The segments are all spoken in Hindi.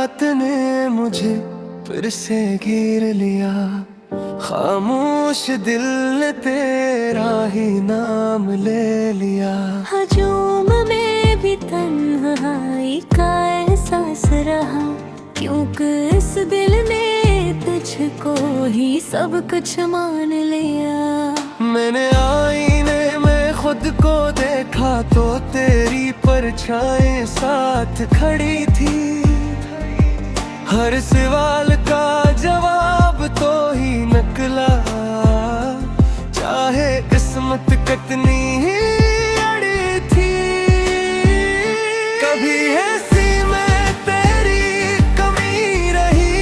रात ने मुझे फिर से घेर लिया, खामोश दिल ने तेरा ही नाम ले लिया। हजूम में भी तन्हाई का एहसास रहा, क्योंकि इस दिल ने तुझको ही सब कुछ मान लिया। मैंने आईने में खुद को देखा तो तेरी परछाई साथ खड़ी थी। हर सवाल का जवाब तो ही निकला, चाहे किस्मत कितनी ही अड़ी थी। कभी ऐसी में तेरी कमी रही,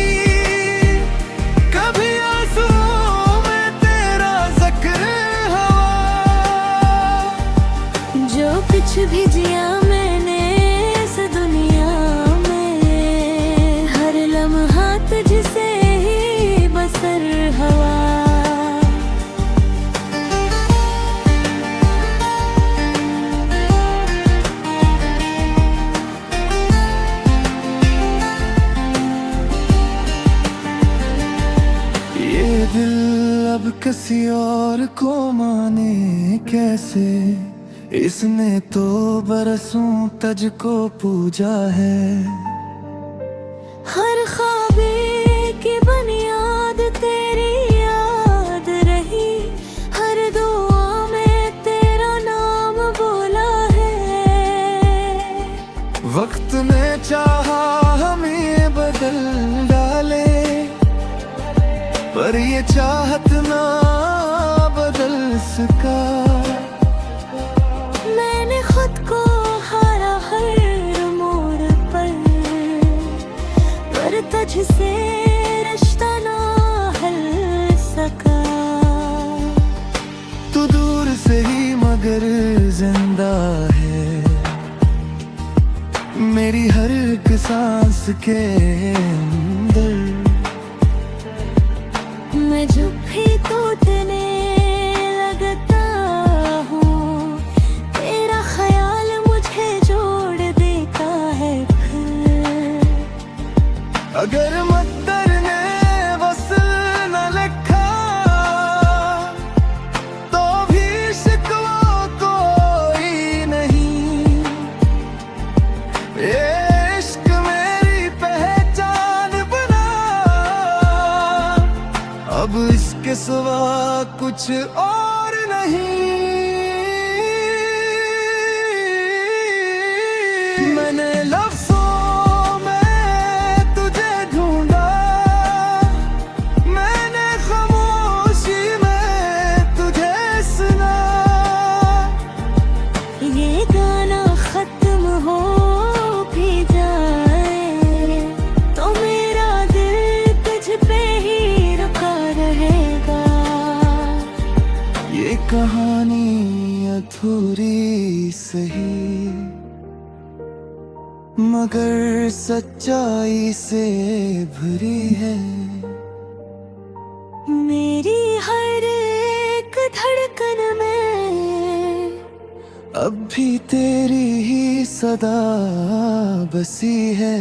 कभी आंसुओं में तेरा जिक्र हुआ। जो कुछ भी जिया मैंने इस दुनिया में, हर लम्हा तुझसे ही बसर हवा। ये दिल अब किसी और को माने कैसे, इसने तो बरसों तुझको पूजा है। हर ख्वाबे की बुनियाद तेरी याद रही, हर दुआ में तेरा नाम बोला है। वक्त ने चाहा हमें बदल डाले, पर ये चाहत ना बदल सका। मैंने खुद को हारा हर मोड़ पर तुझसे रिश्ता ना हल सका। तू दूर से ही मगर जिंदा है, मेरी हर एक सांस के अंदर। मैं जब भी टूटने लगता हूँ, तेरा ख्याल मुझे जोड़ देता है फिर। अगर मद्दर ने वसल न लिखा, तो भी शिकवा कोई नहीं। ये इश्क मेरी पहचान बना, अब इसके सिवा कुछ और नहीं। मैंने लफ्ज़ों में तुझे ढूंढा, मैंने खामोशी में तुझे सुना। ये गाना खत्म हो भी जाए तो मेरा दिल तुझ पे ही रुका रहेगा। ये कहानी अधूरी सही, मगर सच्चाई से भरी है। मेरी हर एक धड़कन में अब भी तेरी ही सदा बसी है।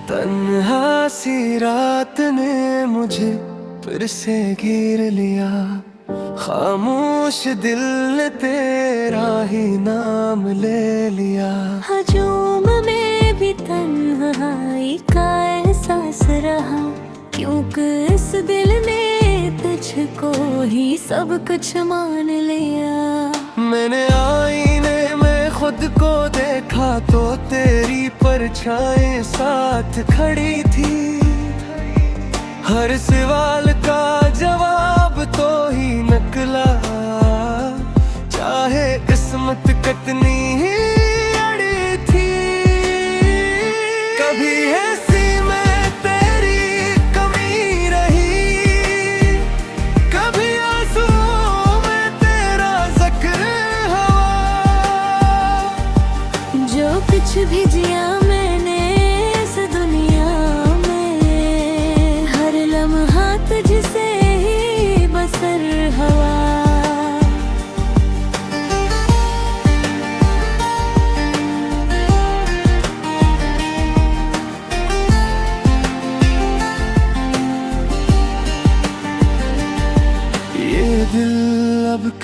तन्हा सी रात ने मुझे फिर से घेर लिया, खामोश दिल ने तेरा ही नाम ले लिया। हजूम में भी तन्हाई का एहसास रहा, क्योंकि इस दिल ने तुझको ही सब कुछ मान लिया। मैंने आईने में खुद को देखा तो तेरी परछाई साथ खड़ी थी। हर सवाल का जवाब तो ही निकला, चाहे किस्मत कितनी ही अड़ी थी। कभी ऐसी में तेरी कमी रही, कभी आंसुओं में तेरा जिक्र हुआ। जो कुछ भी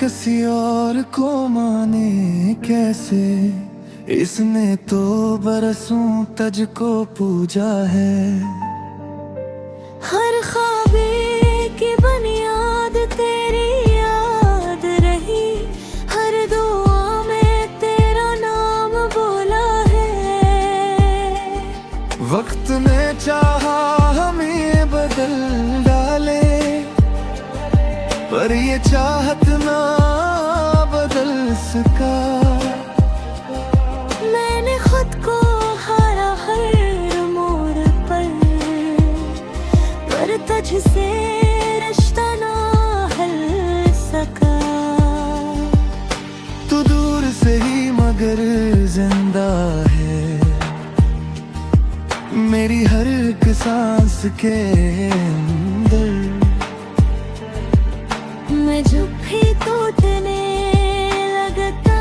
किसी और को माने कैसे, इसने तो बरसों तुझको पूजा है। हर ख्वाबे की बुनियाद तेरी याद रही, हर दुआ में तेरा नाम बोला है। वक्त ने चाहा हमें बदल डाले, पर ये चाहत ना बदल सका। मैंने खुद को हारा हर मोड़ पर तुझसे रिश्ता ना हल सका। तू दूर से ही मगर जिंदा है, मेरी हर एक सांस के अंदर। मैं जब भी टूटने लगता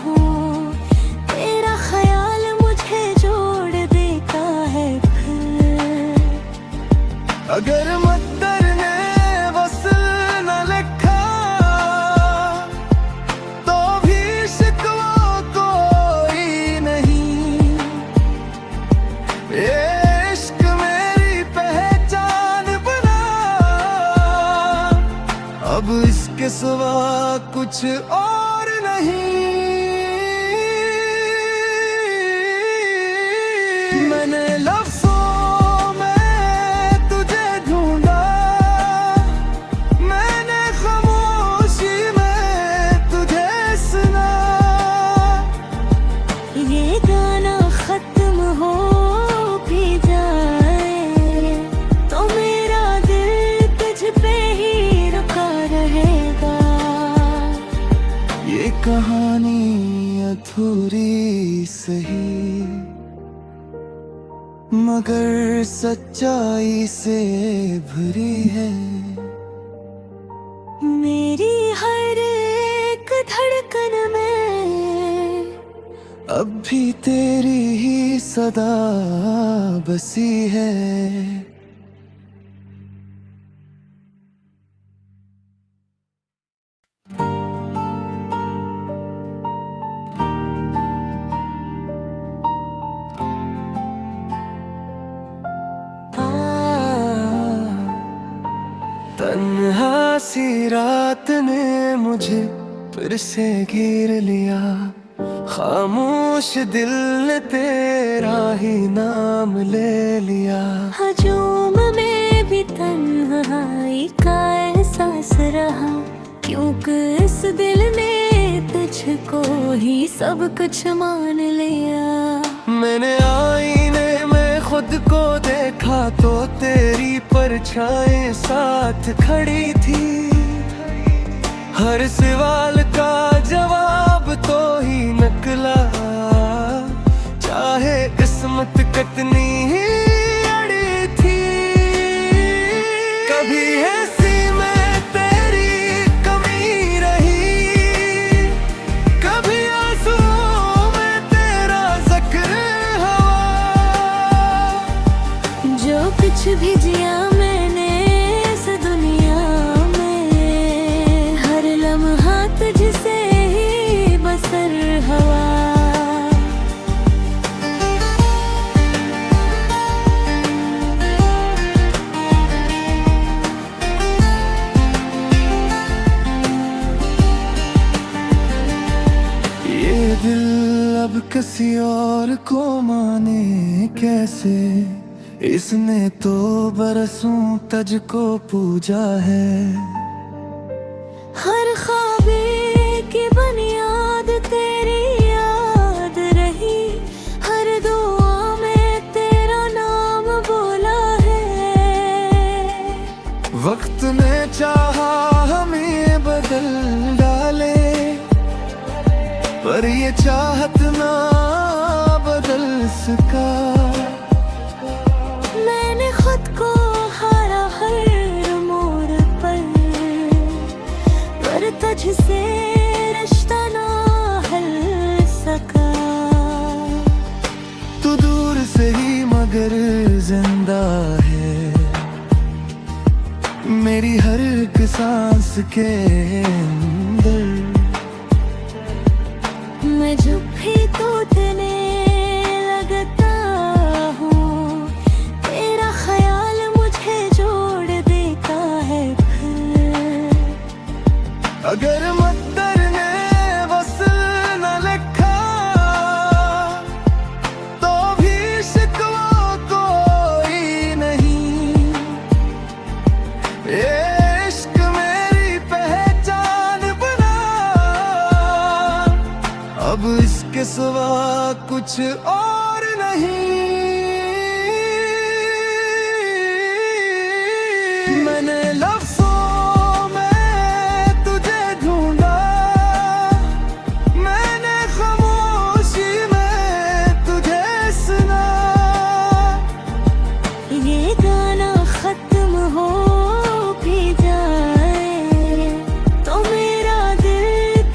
हूँ, तेरा ख्याल मुझे जोड़ देता है फिर। अगर मद्दर ने वसल न लिखा, तो भी शिकवा कोई नहीं। ये इश्क मेरी पहचान बना, अब इसके सिवा कुछ और नहीं। मैंने लफ्ज़ों में तुझे ढूंढा, मैंने खामोशी में तुझे सुना। ये गाना खत्म हो भी जाए, तो मेरा दिल तुझ पे ही रुका रहेगा। ये कहानी अधूरी सही, मगर सच्चाई से भरी है। मेरी हर एक धड़कन में अब भी तेरी ही सदा बसी है। तन्हा सी रात ने मुझे फिर से घेर लिया, खामोश दिल ने तेरा ही नाम ले लिया। हजूम में भी तन्हाई का एहसास रहा, क्योंकि इस दिल ने तुझको ही सब कुछ मान लिया। मैंने आईने में खुद को देखा, तो तेरी परछाई साथ खड़ी थी। हर सवाल का जवाब तो ही निकला, चाहे किस्मत कितनी ही अड़ी थी। कभी ऐसी में तेरी कमी रही, कभी आंसुओं में तेरा जिक्र हुआ। जो कुछ भी जिया मैंने इस दुनिया में, हर लम्हा तुझसे ही बसर हवा। ये दिल अब किसी और को माने कैसे, इसने तो बरसों तुझको पूजा है। हर ख्वाबे की बुनियाद तेरी याद रही, हर दुआ में तेरा नाम बोला है। वक्त ने चाहा हमें बदल डाले, पर ये चाहत ना बदल सका। मैंने खुद को हारा हर मोड़ पर तुझसे रिश्ता ना हल सका। तू दूर से ही मगर जिंदा है, मेरी हर एक सांस के कुछ और नहीं। मैंने लफ्ज़ों में तुझे ढूंढा, मैंने खामोशी में तुझे सुना। ये गाना खत्म हो भी जाए तो मेरा दिल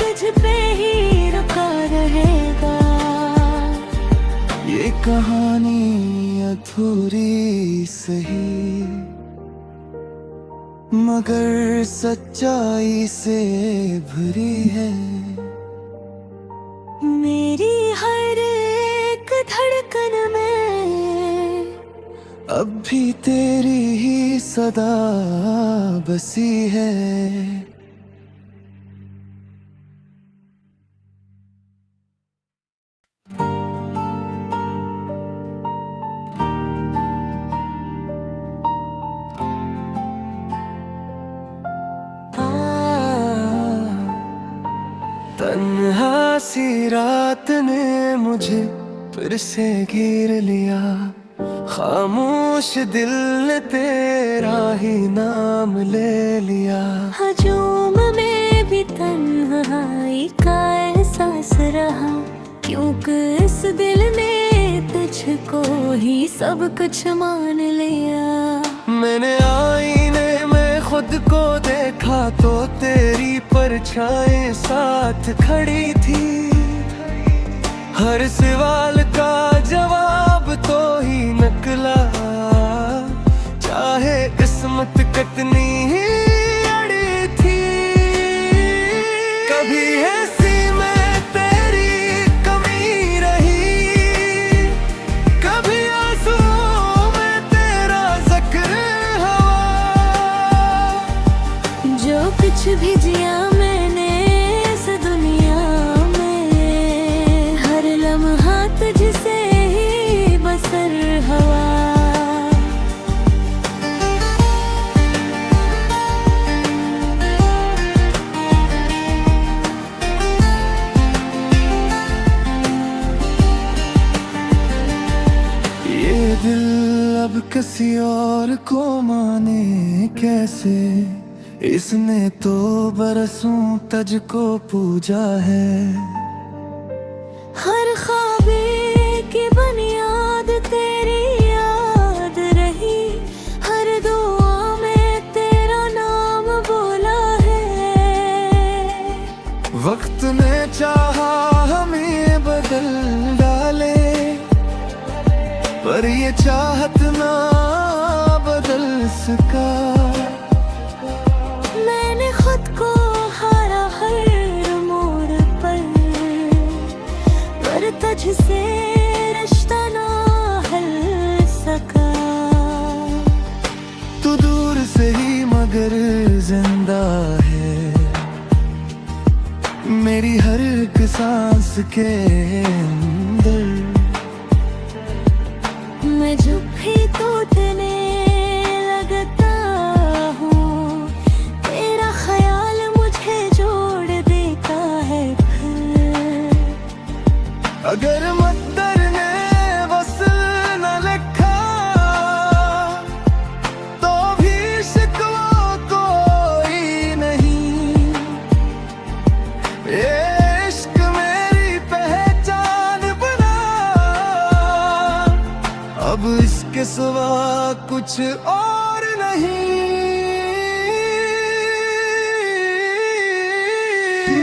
तुझ पे ही रुका रहेगा। ये कहानी अधूरी सही मगर सच्चाई से भरी है। मेरी हर एक धड़कन में अब भी तेरी ही सदा बसी है। तन्हा सी रात ने मुझे फिर से घेर लिया, खामोश दिल ने तेरा ही नाम ले लिया। हजूम में भी तन्हाई का एहसास रहा, क्योंकि इस दिल ने तुझको ही सब कुछ मान लिया। मैंने आईने में खुद को देखा तो तेरी परछाई साथ खड़ी थी। हर सवाल का जवाब तो ही निकला, चाहे किस्मत कितनी ही अड़ी थी। कभी ऐसी में तेरी कमी रही, कभी आंसुओं में तेरा जिक्र हुआ। जो कुछ भी जिया मैंने इस दुनिया में, हर लम्हा तुझसे ही बसर हवा। ये दिल अब किसी और को माने कैसे, इसने तो बरसों तुझको पूजा है। हर ख्वाबे की बुनियाद तेरी याद रही, हर दुआ में तेरा नाम बोला है। वक्त ने चाहा हमें बदल डाले, पर ये चाहत ना बदल सका। मैंने खुद को हारा हर मोड़ पर तुझसे रिश्ता ना हल सका। तू दूर से ही मगर जिंदा है, मेरी हर एक सांस के अंदर। मैं जब भी टूटने लगता हूँ, तेरा ख्याल मुझे जोड़ देता है फिर। अगर मद्दर ने वसल न लिखा तो भी शिकवा कोई नहीं। ये इश्क मेरी पहचान बना, अब इसके सिवा कुछ और नहीं।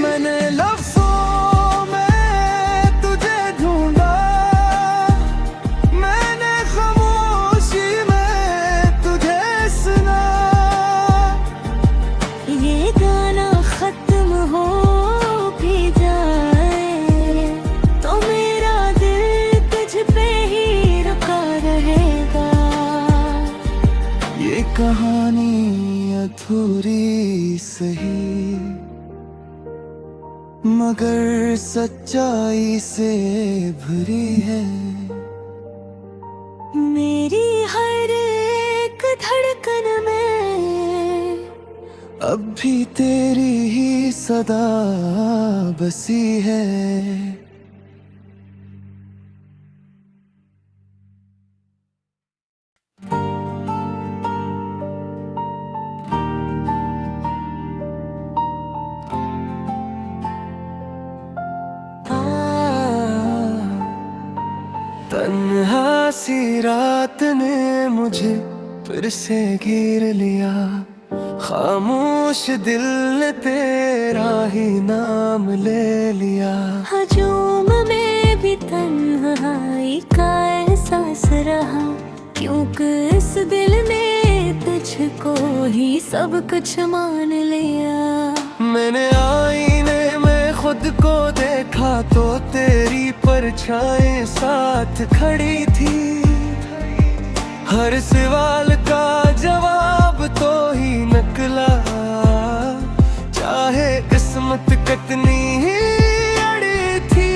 मैंने लफ्ज़ों में तुझे ढूंढा, मैंने खामोशी में तुझे सुना। ये गाना खत्म हो भी जाए तो मेरा दिल तुझ पे ही रुका रहेगा। ये कहानी अधूरी सही मगर सच्चाई से भरी है। मेरी हर एक धड़कन में अब भी तेरी ही सदा बसी है। तन्हा सी रात ने मुझे फिर से घेर लिया, खामोश दिल ने तेरा ही नाम ले लिया। हजूम में भी तन्हाई का एहसास रहा, क्योंकि इस दिल ने तुझको ही सब कुछ मान लिया। मैंने आईने में खुद को देखा तो तेरी परछाई साथ खड़ी थी। हर सवाल का जवाब तो ही निकला, चाहे किस्मत कितनी ही अड़ी थी।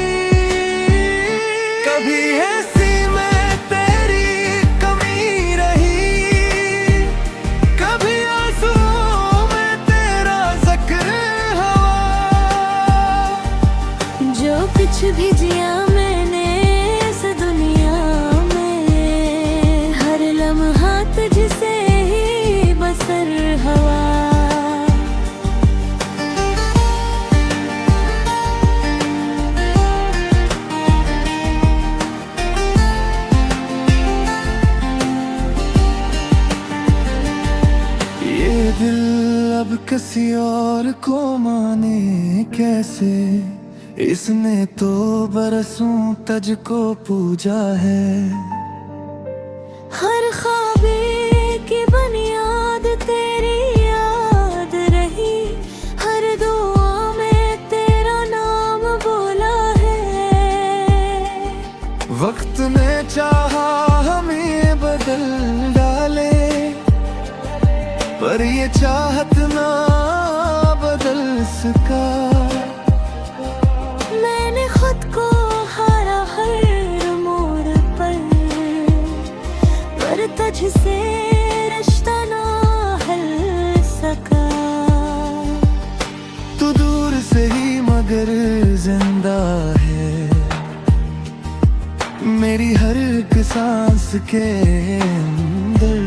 कभी ऐसी में तेरी कमी रही, कभी आंसुओं में तेरा जिक्र हुआ। जो कुछ भी जिया मैंने इस दुनिया में, हर लम्हा तुझसे ही बसर हवा। ये दिल अब किसी और को माने कैसे, इसने तो बरसों तुझको पूजा है। हर ख्वाबे की बुनियाद तेरी याद रही, हर दुआ में तेरा नाम बोला है। वक्त ने चाहा हमें बदल डाले, पर ये चाहत ना बदल सका। मैंने खुद को हारा हर मोड़ पर तुझसे रिश्ता ना हल सका। तू दूर से ही मगर जिंदा है, मेरी हर एक सांस के अंदर।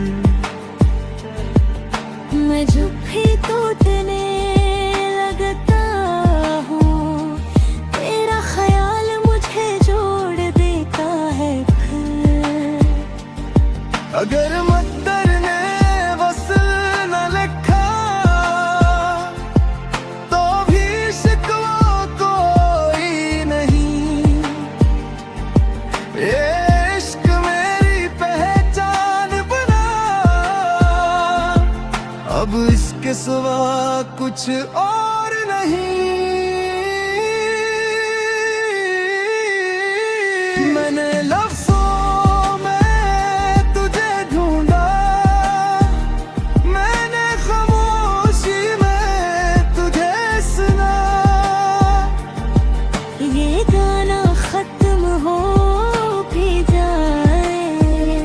मैं जब भी टूटने लगता हूँ, तेरा ख्याल मुझे जोड़ देता है फिर। अगर मद्दर ने वसल न लिखा, तो भी शिकवा कोई नहीं। ये इश्क मेरी पहचान बना, अब इसके सिवा कुछ और नहीं। मैंने लफ्ज़ों में तुझे ढूंढा, मैंने खामोशी में तुझे सुना। ये गाना खत्म हो भी जाए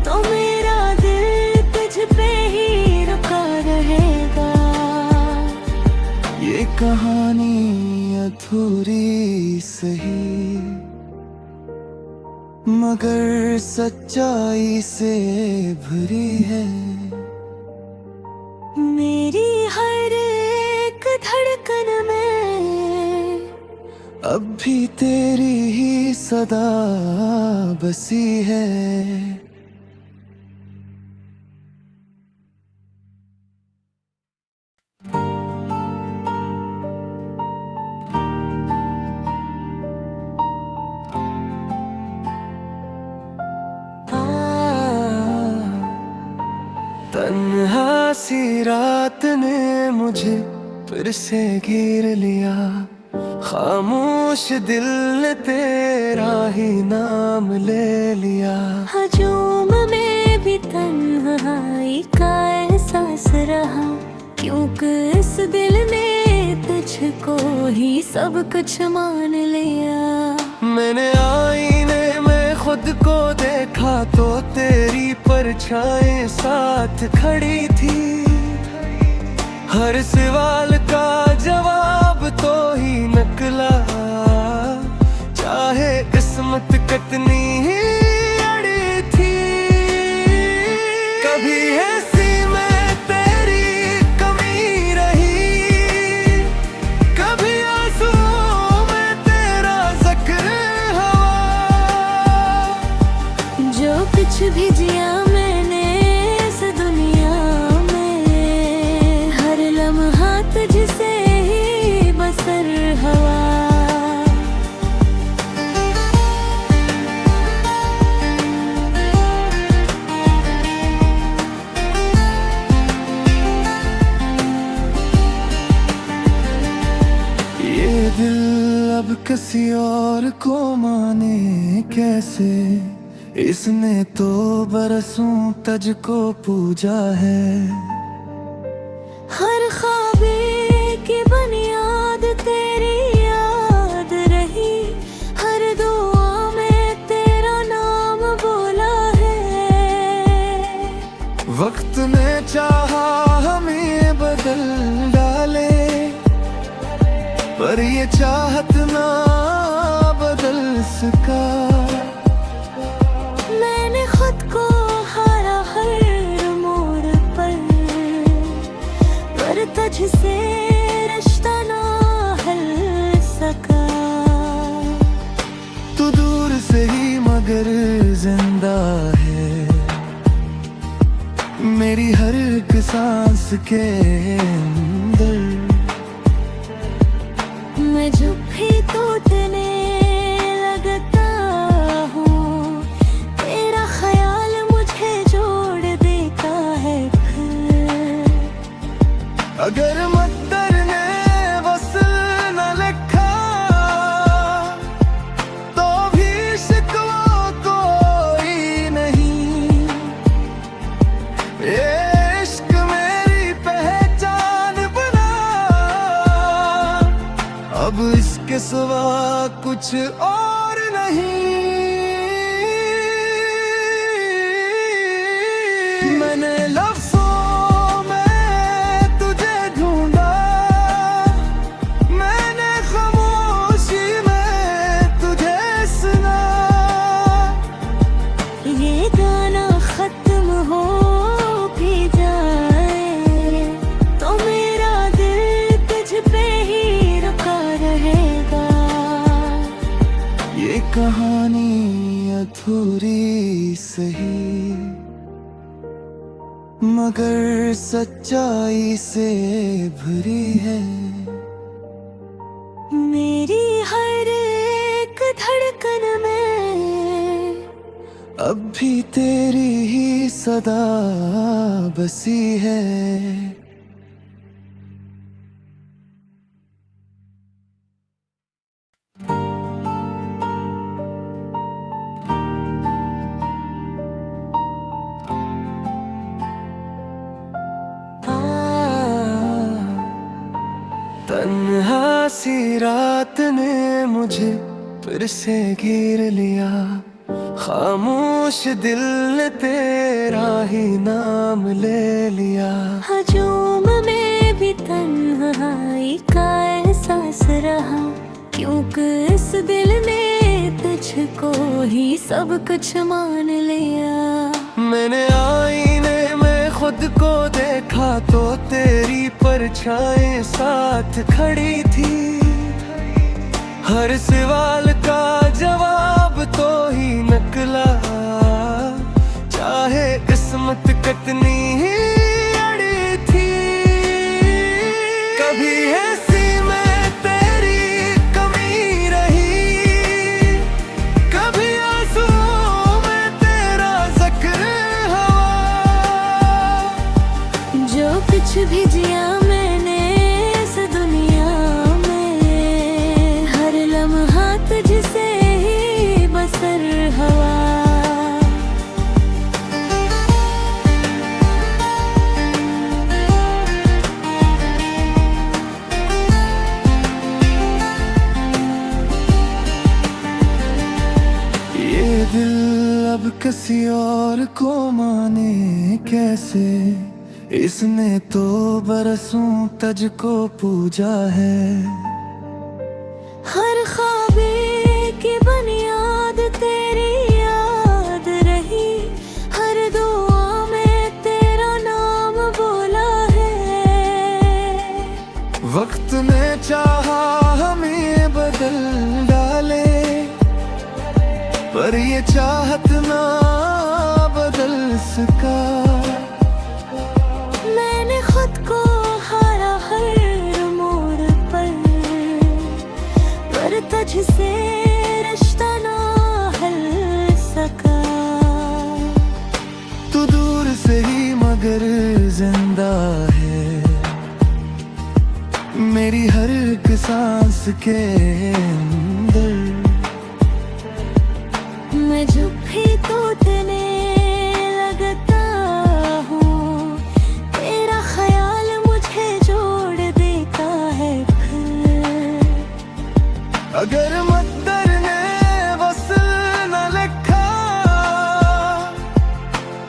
तो मेरा दिल तुझ पे ही रुका रहेगा। ये कहानी अधूरी सही, मगर सच्चाई से भरी है। मेरी हर एक धड़कन में अब भी तेरी ही सदा बसी है। तन्हा सी रात ने मुझे फिर से घेर लिया, खामोश दिल ने तेरा ही नाम ले लिया। हजूम में भी तन्हाई का एहसास रहा, क्योंकि इस दिल ने तुझको ही सब कुछ मान लिया। मैंने आईने में खुद को देखा तो तेरी परछाई साथ खड़ी थी। हर सवाल का जवाब तो ही निकला, चाहे किस्मत कितनी ही अड़ी थी। कभी ऐसी में तेरी कमी रही, कभी आंसुओं में तेरा जिक्र हुआ। कुछ भी जिया मैंने इस दुनिया में, हर लम्हा तुझसे ही बसर हवा। ये दिल अब किसी और को माने कैसे, इसने तो बरसों तुझको पूजा है। हर ख्वाबे की बुनियाद तेरी याद रही, हर दुआ में तेरा नाम बोला है। वक्त ने चाहा हमें बदल डाले, पर ये चाहत ना बदल सका। मैंने खुद को हारा हर मोड़ पर तुझसे रिश्ता ना हल सका। तू दूर से ही मगर जिंदा है, मेरी हर एक सांस के अंदर। मैं जब भी टूटने लगता हूँ, तेरा ख्याल मुझे जोड़ देता है फिर। अगर मद्दर ने वसल न लिखा, तो भी शिकवा कोई नहीं। ये इश्क मेरी पहचान बना, अब इसके सिवा कुछ और नहीं। मैंने लफ्ज़ों में तुझे ढूंढा, मैंने खामोशी में तुझे सुना। ये गाना खत्म हो भी जाए, तो मेरा दिल तुझ पे ही रुका रहेगा। ये कहानी अधूरी सही, मगर सच्चाई से भरी है। मेरी हर एक धड़कन में अब भी तेरी ही सदा बसी है। तन्हा सी रात ने मुझे फिर से घेर लिया, खामोश दिल ने तेरा ही नाम ले लिया। हजूम में भी तन्हाई का एहसास रहा, क्योंकि इस दिल ने तुझको ही सब कुछ मान लिया। मैंने आईने में खुद को देखा, तो तेरी परछाई साथ खड़ी थी। हर सवाल का जवाब तो ही निकला, चाहे किस्मत कितनी ही अड़ी थी। कभी ऐसी में तेरी कमी रही, कभी आंसुओं में तेरा जिक्र हुआ। जो कुछ भी जिया मैंने इस दुनिया में, हर लम्हा तुझसे ही बसर हवा। ये दिल अब किसी और को माने कैसे, इसने तो बरसों तुझको पूजा है। हर ख्वाबे की बुनियाद तेरी याद रही, हर दुआ में तेरा नाम बोला है। वक्त ने चाहा हमें बदल डाले, पर ये चाहत ना जिंदा है मेरी हर एक सांस के अंदर। मैं जब भी टूटने लगता हूँ तेरा ख्याल मुझे जोड़ देता है फिर। अगर मुक़द्दर ने वसल न लिखा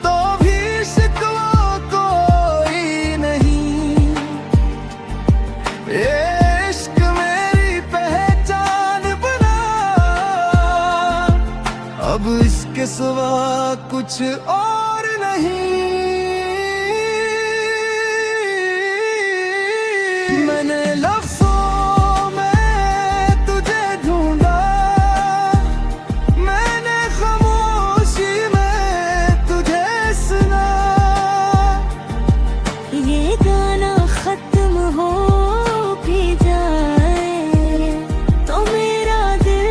तो भी शिकवा कोई नहीं। ये इश्क मेरी पहचान बना, अब इसके सिवा कुछ और नहीं। मैंने लफ्ज़ों में तुझे ढूंढा, मैंने खामोशी में तुझे सुना। ये गाना खत्म हो भी जाए तो मेरा दिल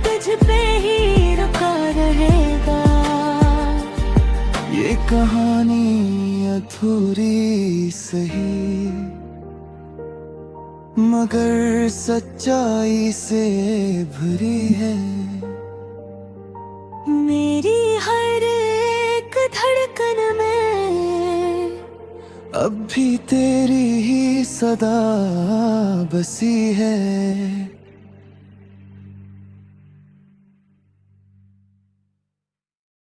तुझ पे ही रुका रहेगा। ये कहानी अधूरी सही मगर सच्चाई से भरी है। मेरी हर एक धड़कन में अब भी तेरी ही सदा बसी है।